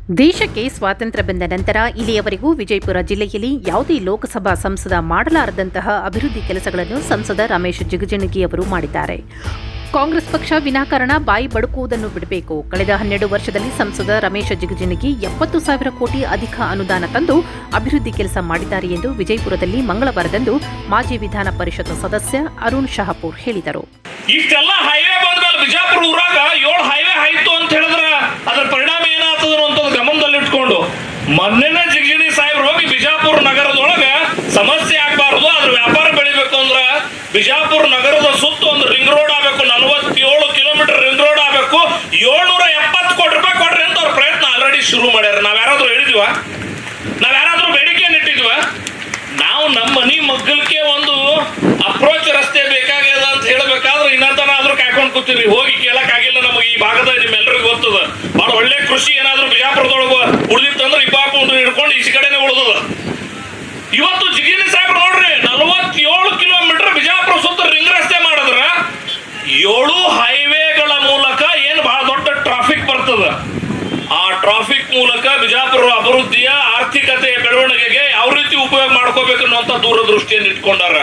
ದೇಶಕ್ಕೆ ಸ್ವಾತಂತ್ರ್ಯ ಬಂದ ನಂತರ ಇಲ್ಲಿಯವರೆಗೂ ವಿಜಯಪುರ ಜಿಲ್ಲೆಯಲ್ಲಿ ಯಾವುದೇ ಲೋಕಸಭಾ ಸಂಸದ ಮಾಡಲಾರದಂತಹ ಅಭಿವೃದ್ಧಿ ಕೆಲಸಗಳನ್ನು ಸಂಸದ ರಮೇಶ್ ಜಿಗಜಿಣಗಿ ಅವರು ಮಾಡಿದ್ದಾರೆ. ಕಾಂಗ್ರೆಸ್ ಪಕ್ಷ ವಿನಾಕಾರಣ ಬಾಯಿ ಬಡುಕುವುದನ್ನು ಬಿಡಬೇಕು. ಕಳೆದ 12 ವರ್ಷದಲ್ಲಿ ಸಂಸದ ರಮೇಶ್ ಜಿಗಜಿಣಗಿ 70,000 ಕೋಟಿ ಅಧಿಕ ಅನುದಾನ ತಂದು ಅಭಿವೃದ್ಧಿ ಕೆಲಸ ಮಾಡಿದ್ದಾರೆ ಎಂದು ವಿಜಯಪುರದಲ್ಲಿ ಮಂಗಳವಾರದಂದು ಮಾಜಿ ವಿಧಾನ ಪರಿಷತ್ ಸದಸ್ಯ ಅರುಣ್ ಶಹಾಪುರ್ ಹೇಳಿದರು. ಇಷ್ಟೆಲ್ಲ ಹೈವೇ ಬಂದ್ಮೇಲೆ ಬಿಜಾಪುರ ಊರಾಗ 7 ಹೈವೇ ಆಯ್ತು ಅಂತ ಹೇಳಿದ್ರೆ ಅದರ ಪರಿಣಾಮ ಏನಾಗ್ತದ ಅಂತ ಗಮನದಲ್ಲಿಟ್ಕೊಂಡು ಮೊನ್ನೆನ ಜಿಗಜಿಣಗಿ ಸಾಹೇಬ್ರು ಹೋಗಿ ಬಿಜಾಪುರ ನಗರದೊಳಗ ಸಮಸ್ಯೆ ಆಗಬಾರದು, ಅದ್ರ ವ್ಯಾಪಾರ ಬೆಳಿಬೇಕು ಅಂದ್ರೆ ಬಿಜಾಪುರ ನಗರದ ಸುತ್ತ ಒಂದು ರಿಂಗ್ ರೋಡ್ ಆಗಬೇಕು, 47 ಕಿಲೋಮೀಟರ್ ರಿಂಗ್ ರೋಡ್ ಆಗಬೇಕು, 770 ಕೋಟಿ ರೂಪಾಯಿ ಕೊಡ್ರಿ ಅಂತ ಅವ್ರ ಪ್ರಯತ್ನ ಆಲ್ರೆಡಿ ಶುರು ಮಾಡ್ಯಾರ. ನಾವ್ಯಾರಾದ್ರೂ ಹೇಳಿದ್ವ? ನಾವ್ಯಾರಾದ್ರೂ ಬೇಡಿಕೆಯನ್ನು ಇಟ್ಟಿದ್ವ? ನಾವು ನಮ್ಮ ಮನಿ ಮಗ್ಗಲ್ಕೆ ಒಂದು ಅಪ್ರೋಚ್ ರಸ್ತೆ ಬೇಕಾಗ್ಯದ ಅಂತ ಹೇಳ್ಬೇಕಾದ್ರೆ ಇನ್ನಂತನ ಆದ್ರೂ ಕಾಯ್ಕೊಂಡು ಕೂತೀವಿ. ಹೋಗಿ ಕೇಳಕ್ ಆಗಿಲ್ಲ. ನಮಗೆ ಈ ಭಾಗದ ನಿಮ್ಮೆಲ್ಲರಿಗೂ ಗೊತ್ತದ, ಬಹಳ ಒಳ್ಳೆ ಕೃಷಿ ಏನಾದ್ರು ಬಿಜಾಪುರದೊಳಗ ಉಳಿದಿತ್ತಂದ್ರೆ ಇಪ್ಪಾಪು ಹಿಡ್ಕೊಂಡು ಈಚೆ ಕಡೆನೆ ಉಳಿದದ. ಇವತ್ತು ಜಿಗಜಿಣಗಿ ಸಾಹೇಬ್ರು ನೋಡ್ರಿ 47 ಕಿಲೋಮೀಟರ್ ಬಿಜಾಪುರ ಸುತ್ತ ರಿಂಗ್ ರಸ್ತೆ ಮಾಡಿದ್ರ 7 ಹೈವೇಗಳ ಮೂಲಕ ಏನು ಬಹಳ ದೊಡ್ಡ ಟ್ರಾಫಿಕ್ ಬರ್ತದ. ಆ ಟ್ರಾಫಿಕ್ ಮೂಲಕ ಬಿಜಾಪುರ ಅಭಿವೃದ್ಧಿಯ ಆರ್ಥಿಕತೆಯ ಬೆಳವಣಿಗೆಗೆ ಯಾವ ರೀತಿ ಉಪಯೋಗ ಮಾಡ್ಕೋಬೇಕು ಅನ್ನುವಂತ ದೂರದೃಷ್ಟಿಯನ್ನು ಇಟ್ಕೊಂಡಾರ.